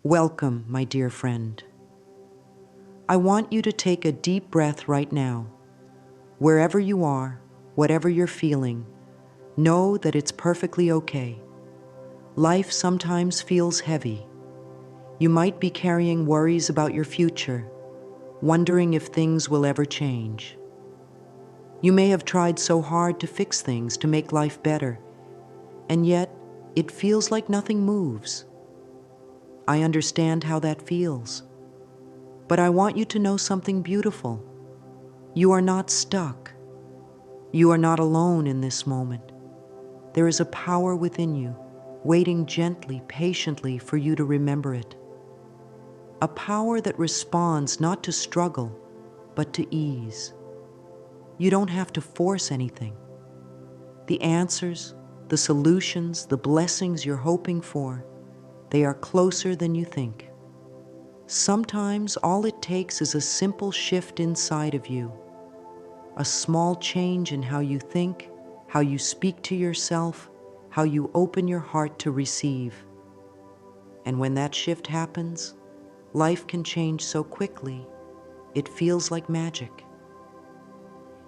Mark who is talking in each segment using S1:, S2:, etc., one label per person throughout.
S1: Welcome, my dear friend. I want you to take a deep breath right now. Wherever you are, whatever you're feeling, know that it's perfectly okay. Life sometimes feels heavy. You might be carrying worries about your future, wondering if things will ever change. You may have tried so hard to fix things, to make life better, and yet it feels like nothing moves. I understand how that feels, but I want you to know something beautiful. You are not stuck. You are not alone in this moment. There is a power within you, waiting gently, patiently for you to remember it. A power that responds not to struggle, but to ease. You don't have to force anything. The answers, the solutions, the blessings you're hoping for, they are closer than you think. Sometimes all it takes is a simple shift inside of you, a small change in how you think, how you speak to yourself, how you open your heart to receive. And when that shift happens, life can change so quickly, it feels like magic.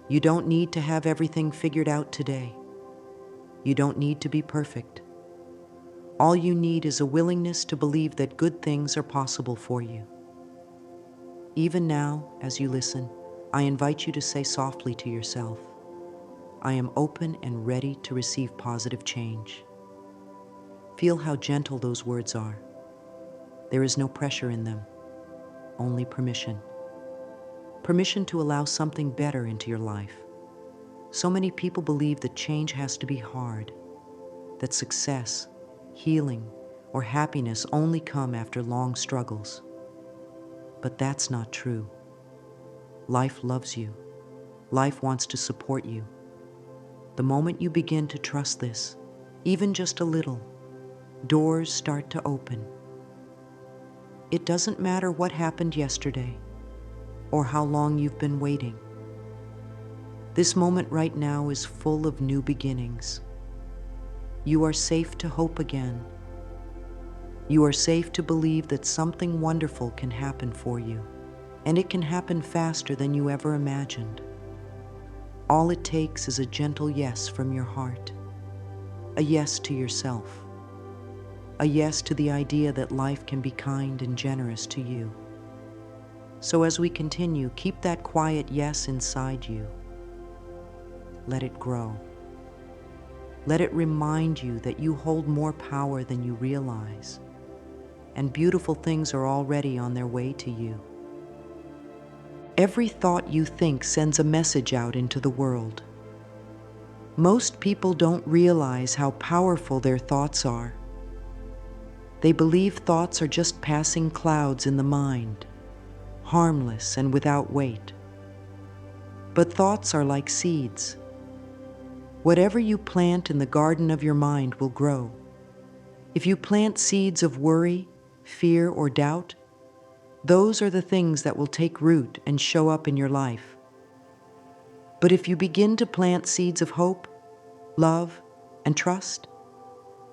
S1: You don't need to have everything figured out today. You don't need to be perfect. All you need is a willingness to believe that good things are possible for you. Even now, as you listen, I invite you to say softly to yourself, I am open and ready to receive positive change. Feel how gentle those words are. There is no pressure in them, only permission. Permission to allow something better into your life. So many people believe that change has to be hard, that success, healing, or happiness only come after long struggles. But that's not true. Life loves you. Life wants to support you. The moment you begin to trust this, even just a little, doors start to open. It doesn't matter what happened yesterday or how long you've been waiting. This moment right now is full of new beginnings. You are safe to hope again. You are safe to believe that something wonderful can happen for you, and it can happen faster than you ever imagined. All it takes is a gentle yes from your heart, a yes to yourself, a yes to the idea that life can be kind and generous to you. So as we continue, keep that quiet yes inside you. Let it grow. Let it remind you that you hold more power than you realize, and beautiful things are already on their way to you. Every thought you think sends a message out into the world. Most people don't realize how powerful their thoughts are. They believe thoughts are just passing clouds in the mind, harmless and without weight. But thoughts are like seeds. Whatever you plant in the garden of your mind will grow. If you plant seeds of worry, fear, or doubt, those are the things that will take root and show up in your life. But if you begin to plant seeds of hope, love, and trust,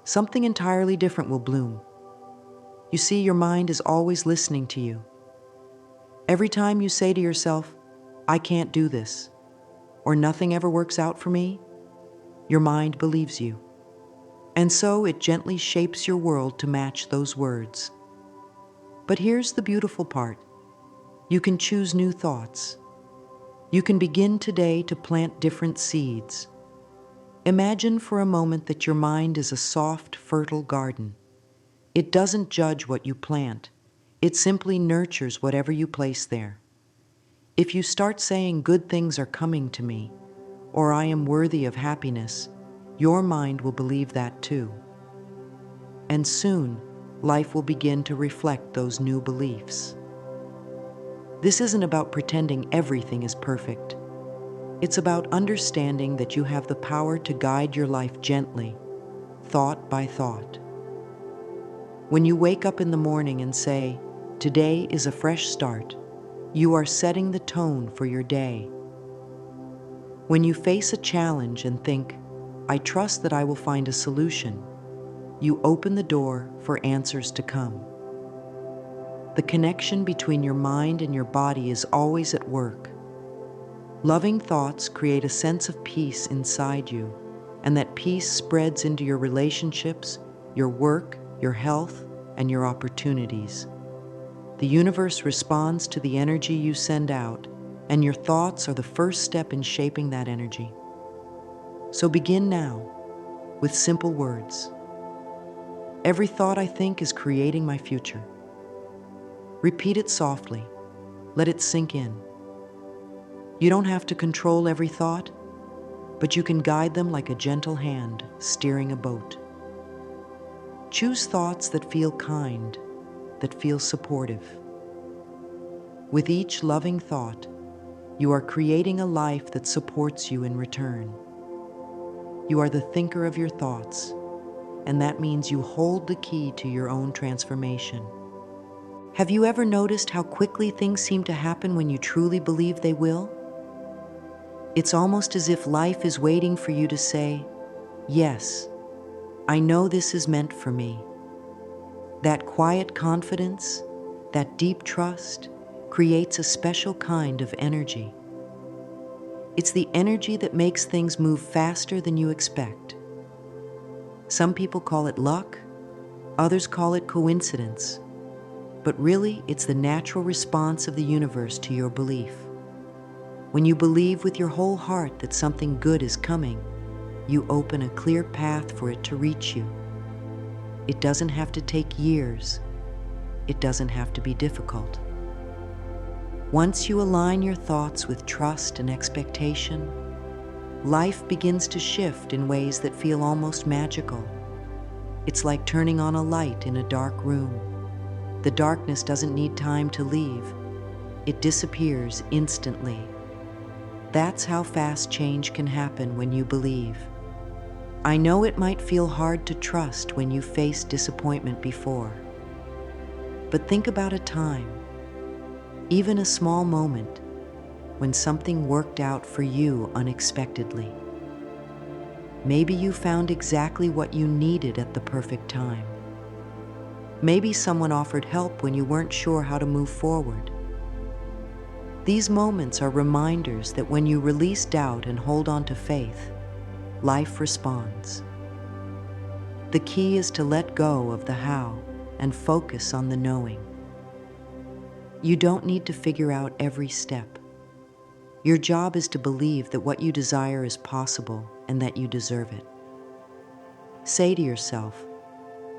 S1: something entirely different will bloom. You see, your mind is always listening to you. Every time you say to yourself, I can't do this, or nothing ever works out for me, your mind believes you. And so it gently shapes your world to match those words. But here's the beautiful part. You can choose new thoughts. You can begin today to plant different seeds. Imagine for a moment that your mind is a soft, fertile garden. It doesn't judge what you plant. It simply nurtures whatever you place there. If you start saying good things are coming to me, or I am worthy of happiness, your mind will believe that too. And soon, life will begin to reflect those new beliefs. This isn't about pretending everything is perfect. It's about understanding that you have the power to guide your life gently, thought by thought. When you wake up in the morning and say, today is a fresh start, you are setting the tone for your day. When you face a challenge and think, I trust that I will find a solution, you open the door for answers to come. The connection between your mind and your body is always at work. Loving thoughts create a sense of peace inside you, and that peace spreads into your relationships, your work, your health, and your opportunities. The universe responds to the energy you send out, and your thoughts are the first step in shaping that energy. So begin now with simple words. Every thought I think is creating my future. Repeat it softly. Let it sink in. You don't have to control every thought, but you can guide them like a gentle hand steering a boat. Choose thoughts that feel kind, that feel supportive. With each loving thought, you are creating a life that supports you in return. You are the thinker of your thoughts, and that means you hold the key to your own transformation. Have you ever noticed how quickly things seem to happen when you truly believe they will? It's almost as if life is waiting for you to say, "Yes, I know this is meant for me." That quiet confidence, that deep trust, creates a special kind of energy. It's the energy that makes things move faster than you expect. Some people call it luck, others call it coincidence, but really it's the natural response of the universe to your belief. When you believe with your whole heart that something good is coming, you open a clear path for it to reach you. It doesn't have to take years. It doesn't have to be difficult. Once you align your thoughts with trust and expectation, life begins to shift in ways that feel almost magical. It's like turning on a light in a dark room. The darkness doesn't need time to leave. It disappears instantly. That's how fast change can happen when you believe. I know it might feel hard to trust when you faced disappointment before. But think about a time, even a small moment, when something worked out for you unexpectedly. Maybe you found exactly what you needed at the perfect time. Maybe someone offered help when you weren't sure how to move forward. These moments are reminders that when you release doubt and hold on to faith, life responds. The key is to let go of the how and focus on the knowing. You don't need to figure out every step. Your job is to believe that what you desire is possible and that you deserve it. Say to yourself,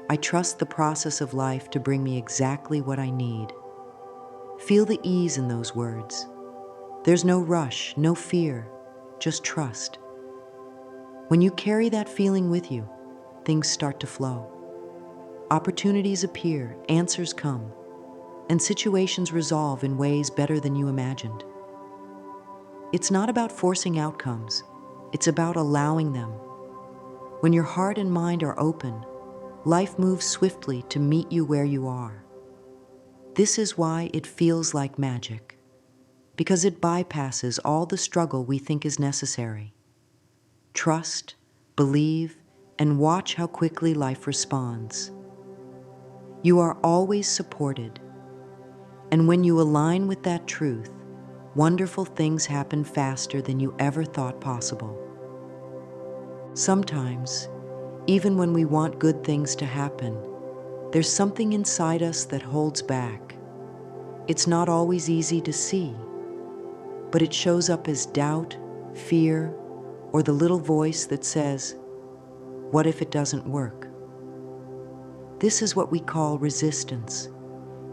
S1: "I trust the process of life to bring me exactly what I need." Feel the ease in those words. There's no rush, no fear, just trust. When you carry that feeling with you, things start to flow. Opportunities appear, answers come, and situations resolve in ways better than you imagined. It's not about forcing outcomes, it's about allowing them. When your heart and mind are open, life moves swiftly to meet you where you are. This is why it feels like magic, because it bypasses all the struggle we think is necessary. Trust, believe, and watch how quickly life responds. You are always supported, and when you align with that truth, wonderful things happen faster than you ever thought possible. Sometimes, even when we want good things to happen, there's something inside us that holds back. It's not always easy to see, but it shows up as doubt, fear, or the little voice that says, "What if it doesn't work?" This is what we call resistance.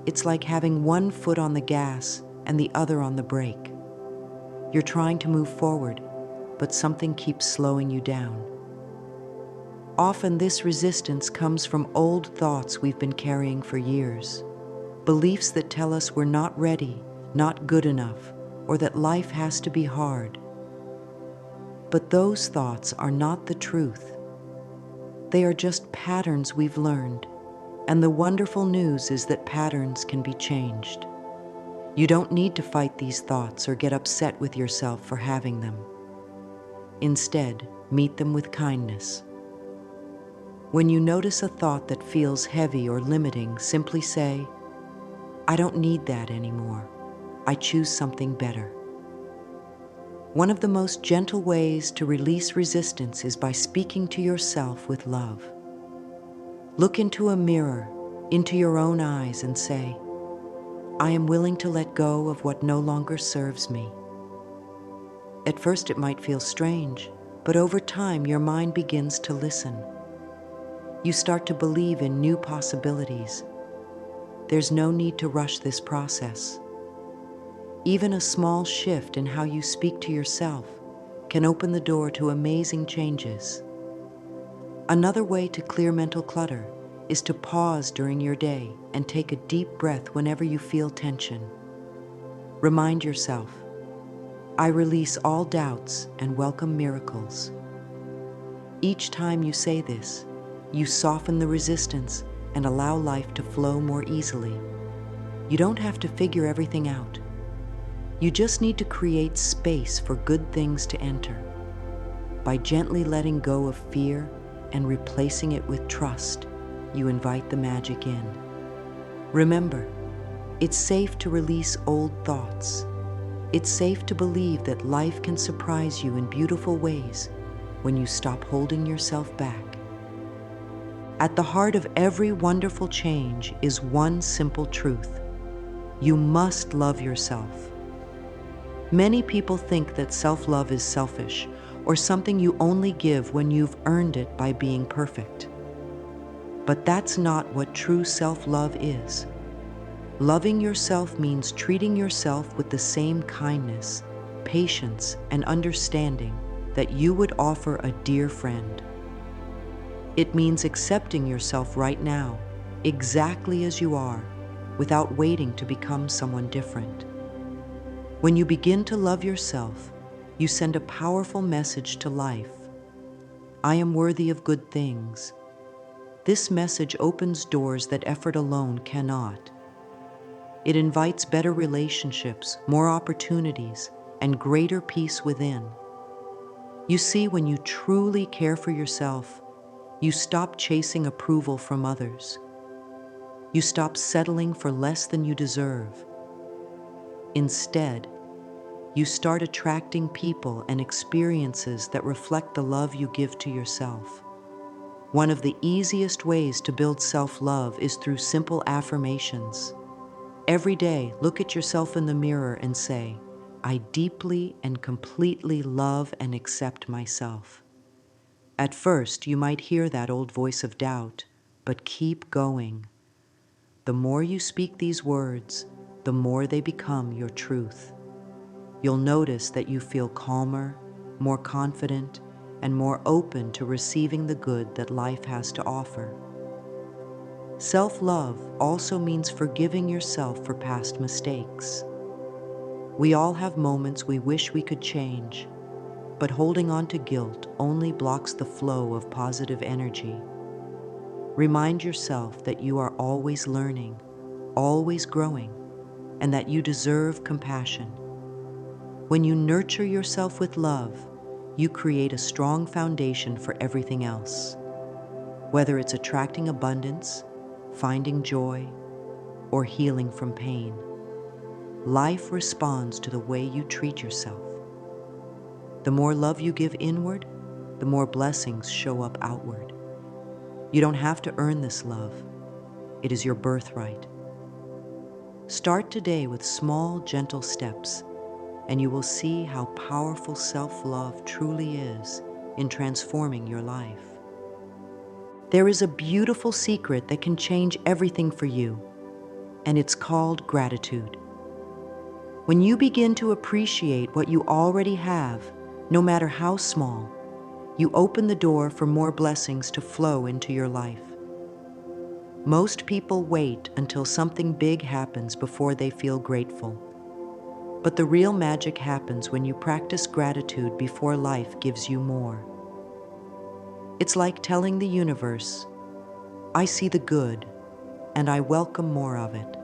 S1: It's like having one foot on the gas and the other on the brake. You're trying to move forward, but something keeps slowing you down. Often this resistance comes from old thoughts we've been carrying for years. Beliefs that tell us we're not ready, not good enough, or that life has to be hard. But those thoughts are not the truth. They are just patterns we've learned, and the wonderful news is that patterns can be changed. You don't need to fight these thoughts or get upset with yourself for having them. Instead, meet them with kindness. When you notice a thought that feels heavy or limiting, simply say, I don't need that anymore. I choose something better. One of the most gentle ways to release resistance is by speaking to yourself with love. Look into a mirror, into your own eyes, and say, I am willing to let go of what no longer serves me. At first it might feel strange, but over time your mind begins to listen. You start to believe in new possibilities. There's no need to rush this process. Even a small shift in how you speak to yourself can open the door to amazing changes. Another way to clear mental clutter is to pause during your day and take a deep breath whenever you feel tension. Remind yourself, I release all doubts and welcome miracles. Each time you say this, you soften the resistance and allow life to flow more easily. You don't have to figure everything out. You just need to create space for good things to enter. By gently letting go of fear and replacing it with trust, you invite the magic in. Remember, it's safe to release old thoughts. It's safe to believe that life can surprise you in beautiful ways when you stop holding yourself back. At the heart of every wonderful change is one simple truth. You must love yourself. Many people think that self-love is selfish or something you only give when you've earned it by being perfect. But that's not what true self-love is. Loving yourself means treating yourself with the same kindness, patience, and understanding that you would offer a dear friend. It means accepting yourself right now, exactly as you are, without waiting to become someone different. When you begin to love yourself, you send a powerful message to life. I am worthy of good things. This message opens doors that effort alone cannot. It invites better relationships, more opportunities, and greater peace within. You see, when you truly care for yourself, you stop chasing approval from others. You stop settling for less than you deserve. Instead, you start attracting people and experiences that reflect the love you give to yourself. One of the easiest ways to build self-love is through simple affirmations. Every day, look at yourself in the mirror and say, I deeply and completely love and accept myself. At first, you might hear that old voice of doubt, but keep going. The more you speak these words, the more they become your truth. You'll notice that you feel calmer, more confident, and more open to receiving the good that life has to offer. Self-love also means forgiving yourself for past mistakes. We all have moments we wish we could change, but holding on to guilt only blocks the flow of positive energy. Remind yourself that you are always learning, always growing, and that you deserve compassion. When you nurture yourself with love, you create a strong foundation for everything else. Whether it's attracting abundance, finding joy, or healing from pain, life responds to the way you treat yourself. The more love you give inward, the more blessings show up outward. You don't have to earn this love. It is your birthright. Start today with small, gentle steps, and you will see how powerful self-love truly is in transforming your life. There is a beautiful secret that can change everything for you, and it's called gratitude. When you begin to appreciate what you already have, no matter how small, you open the door for more blessings to flow into your life. Most people wait until something big happens before they feel grateful. But the real magic happens when you practice gratitude before life gives you more. It's like telling the universe, I see the good, and I welcome more of it.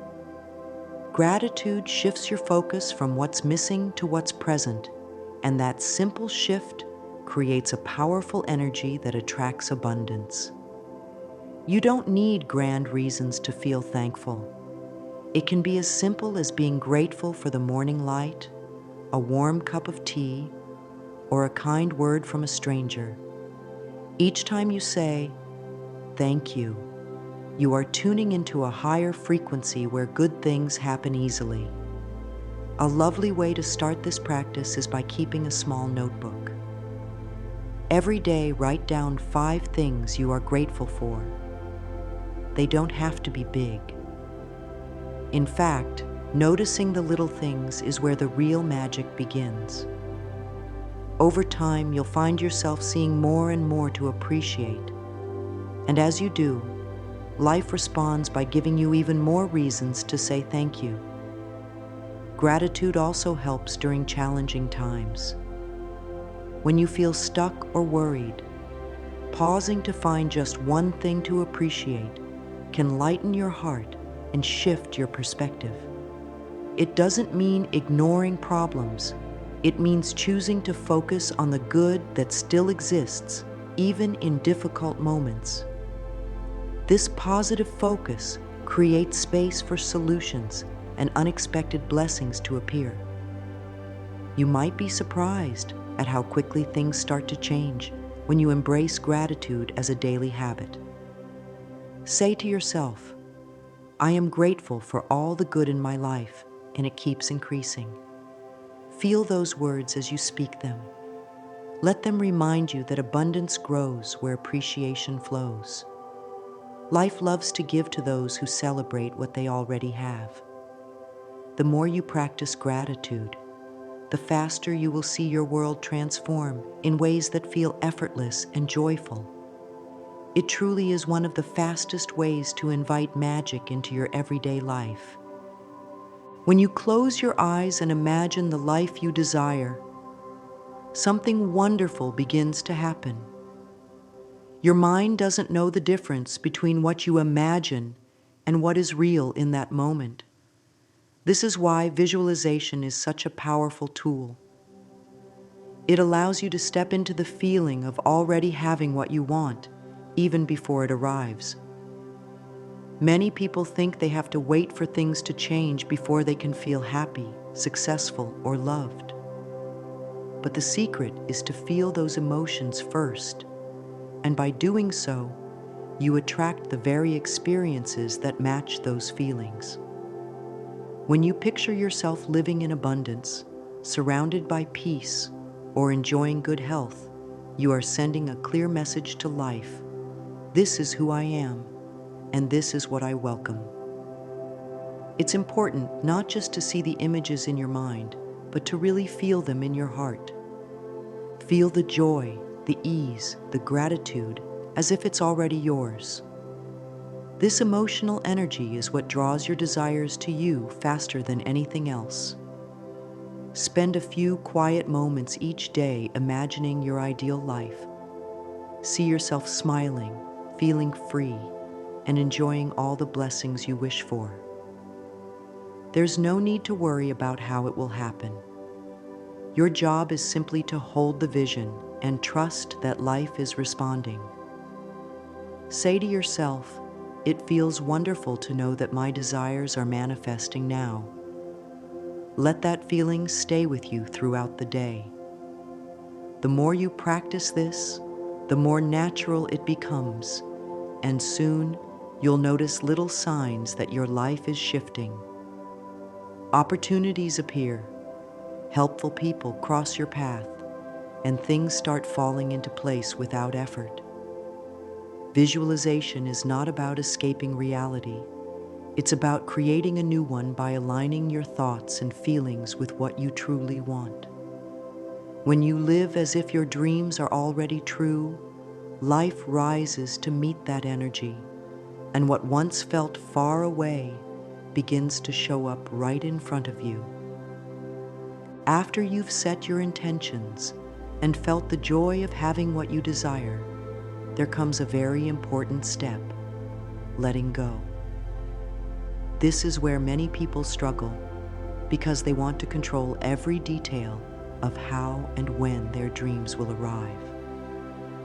S1: Gratitude shifts your focus from what's missing to what's present, and that simple shift creates a powerful energy that attracts abundance. You don't need grand reasons to feel thankful. It can be as simple as being grateful for the morning light, a warm cup of tea, or a kind word from a stranger. Each time you say, "Thank you," you are tuning into a higher frequency where good things happen easily. A lovely way to start this practice is by keeping a small notebook. Every day, write down 5 things you are grateful for. They don't have to be big. In fact, noticing the little things is where the real magic begins. Over time, you'll find yourself seeing more and more to appreciate. And as you do, life responds by giving you even more reasons to say thank you. Gratitude also helps during challenging times. When you feel stuck or worried, pausing to find just one thing to appreciate can lighten your heart and shift your perspective. It doesn't mean ignoring problems. It means choosing to focus on the good that still exists, even in difficult moments. This positive focus creates space for solutions and unexpected blessings to appear. You might be surprised at how quickly things start to change when you embrace gratitude as a daily habit. Say to yourself, "I am grateful for all the good in my life," and it keeps increasing. Feel those words as you speak them. Let them remind you that abundance grows where appreciation flows. Life loves to give to those who celebrate what they already have. The more you practice gratitude, the faster you will see your world transform in ways that feel effortless and joyful. It truly is one of the fastest ways to invite magic into your everyday life. When you close your eyes and imagine the life you desire, something wonderful begins to happen. Your mind doesn't know the difference between what you imagine and what is real in that moment. This is why visualization is such a powerful tool. It allows you to step into the feeling of already having what you want, even before it arrives. Many people think they have to wait for things to change before they can feel happy, successful, or loved. But the secret is to feel those emotions first, and by doing so, you attract the very experiences that match those feelings. When you picture yourself living in abundance, surrounded by peace, or enjoying good health, you are sending a clear message to life. This is who I am, and this is what I welcome. It's important not just to see the images in your mind, but to really feel them in your heart. Feel the joy, the ease, the gratitude, as if it's already yours. This emotional energy is what draws your desires to you faster than anything else. Spend a few quiet moments each day imagining your ideal life. See yourself smiling, feeling free, and enjoying all the blessings you wish for. There's no need to worry about how it will happen. Your job is simply to hold the vision and trust that life is responding. Say to yourself, "It feels wonderful to know that my desires are manifesting now." Let that feeling stay with you throughout the day. The more you practice this, the more natural it becomes, and soon you'll notice little signs that your life is shifting. Opportunities appear, helpful people cross your path, and things start falling into place without effort. Visualization is not about escaping reality. It's about creating a new one by aligning your thoughts and feelings with what you truly want. When you live as if your dreams are already true, life rises to meet that energy, and what once felt far away begins to show up right in front of you. After you've set your intentions and felt the joy of having what you desire, there comes a very important step: letting go. This is where many people struggle because they want to control every detail of how and when their dreams will arrive.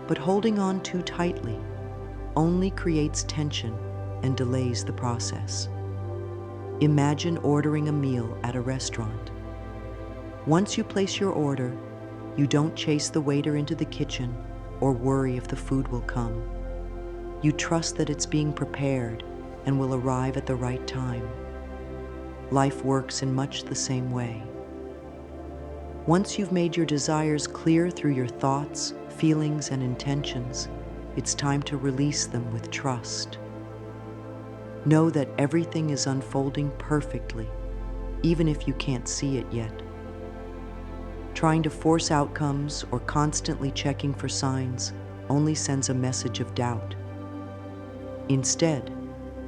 S1: But holding on too tightly only creates tension and delays the process. Imagine ordering a meal at a restaurant. Once you place your order, you don't chase the waiter into the kitchen or worry if the food will come. You trust that it's being prepared and will arrive at the right time. Life works in much the same way. Once you've made your desires clear through your thoughts, feelings, and intentions, it's time to release them with trust. Know that everything is unfolding perfectly, even if you can't see it yet. Trying to force outcomes or constantly checking for signs only sends a message of doubt. Instead,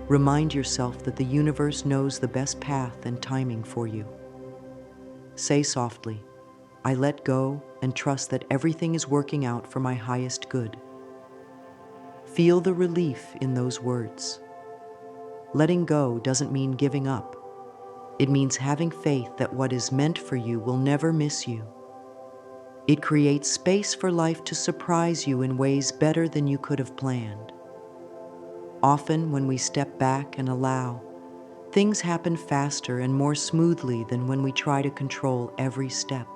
S1: remind yourself that the universe knows the best path and timing for you. Say softly, "I let go and trust that everything is working out for my highest good." Feel the relief in those words. Letting go doesn't mean giving up. It means having faith that what is meant for you will never miss you. It creates space for life to surprise you in ways better than you could have planned. Often, when we step back and allow, things happen faster and more smoothly than when we try to control every step.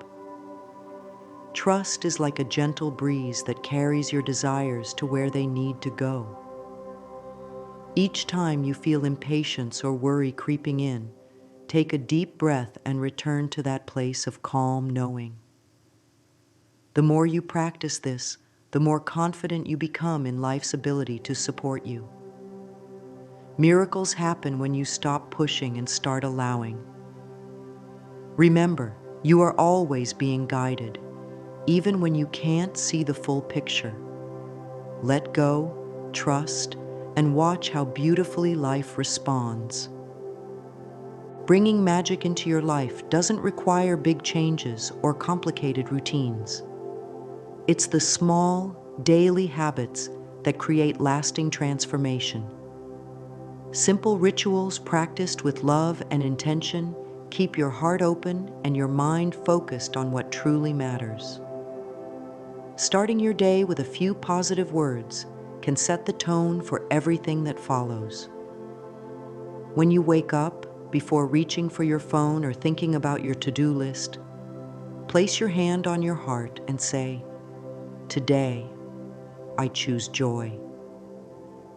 S1: Trust is like a gentle breeze that carries your desires to where they need to go. Each time you feel impatience or worry creeping in, take a deep breath and return to that place of calm knowing. The more you practice this, the more confident you become in life's ability to support you. Miracles happen when you stop pushing and start allowing. Remember, you are always being guided, even when you can't see the full picture. Let go, trust, and watch how beautifully life responds. Bringing magic into your life doesn't require big changes or complicated routines. It's the small, daily habits that create lasting transformation. Simple rituals practiced with love and intention keep your heart open and your mind focused on what truly matters. Starting your day with a few positive words can set the tone for everything that follows. When you wake up, before reaching for your phone or thinking about your to-do list, place your hand on your heart and say, "Today, I choose joy."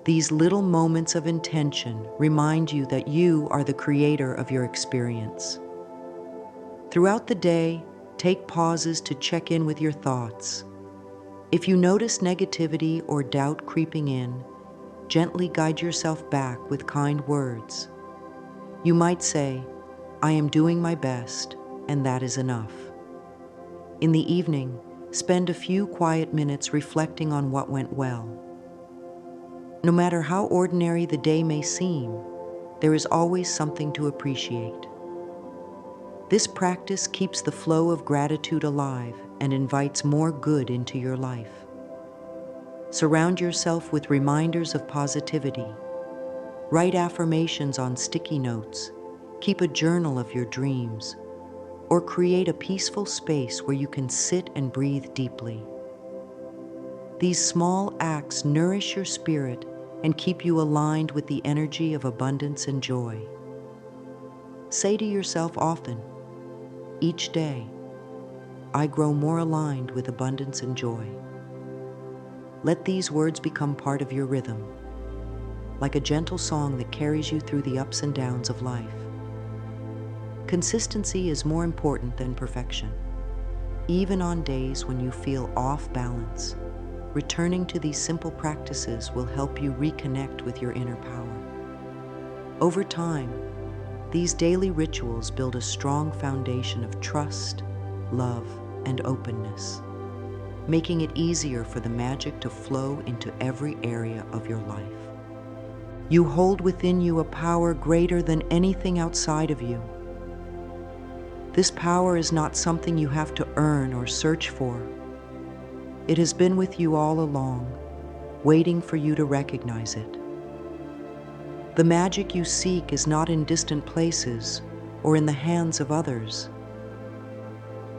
S1: These little moments of intention remind you that you are the creator of your experience. Throughout the day, take pauses to check in with your thoughts. If you notice negativity or doubt creeping in, gently guide yourself back with kind words. You might say, "I am doing my best, and that is enough." In the evening, spend a few quiet minutes reflecting on what went well. No matter how ordinary the day may seem, there is always something to appreciate. This practice keeps the flow of gratitude alive and invites more good into your life. Surround yourself with reminders of positivity. Write affirmations on sticky notes, keep a journal of your dreams, or create a peaceful space where you can sit and breathe deeply. These small acts nourish your spirit and keep you aligned with the energy of abundance and joy. Say to yourself often, each day, "I grow more aligned with abundance and joy." Let these words become part of your rhythm, like a gentle song that carries you through the ups and downs of life. Consistency is more important than perfection. Even on days when you feel off balance, returning to these simple practices will help you reconnect with your inner power. Over time, these daily rituals build a strong foundation of trust, love, and openness, making it easier for the magic to flow into every area of your life. You hold within you a power greater than anything outside of you. This power is not something you have to earn or search for. It has been with you all along, waiting for you to recognize it. The magic you seek is not in distant places or in the hands of others.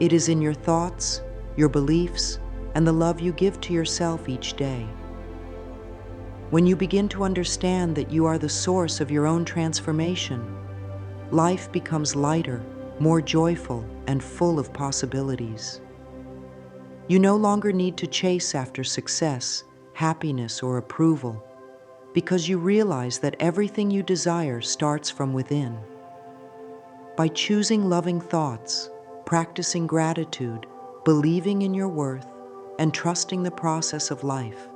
S1: It is in your thoughts, your beliefs, and the love you give to yourself each day. When you begin to understand that you are the source of your own transformation, Life becomes lighter, more joyful, and full of possibilities. You no longer need to chase after success, happiness, or approval, because you realize that everything you desire starts from within. By choosing loving thoughts, practicing gratitude, believing in your worth, and trusting the process of life,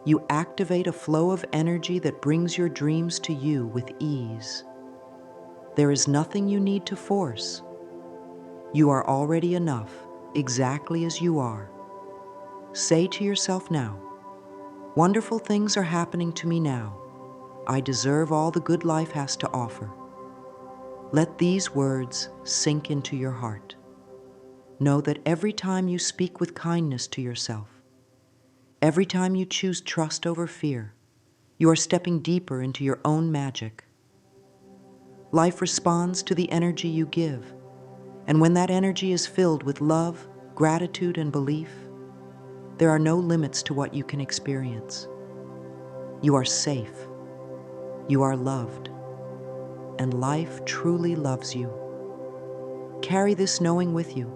S1: you activate a flow of energy that brings your dreams to you with ease. There is nothing you need to force. You are already enough, exactly as you are. Say to yourself now, "Wonderful things are happening to me now. I deserve all the good life has to offer." Let these words sink into your heart. Know that every time you speak with kindness to yourself, every time you choose trust over fear, you are stepping deeper into your own magic. Life responds to the energy you give, and when that energy is filled with love, gratitude, and belief, there are no limits to what you can experience. You are safe, you are loved, and life truly loves you. Carry this knowing with you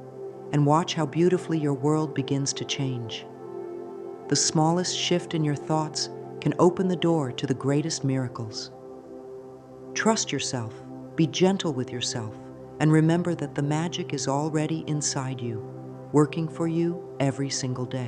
S1: and watch how beautifully your world begins to change. The smallest shift in your thoughts can open the door to the greatest miracles. Trust yourself, be gentle with yourself, and remember that the magic is already inside you, working for you every single day.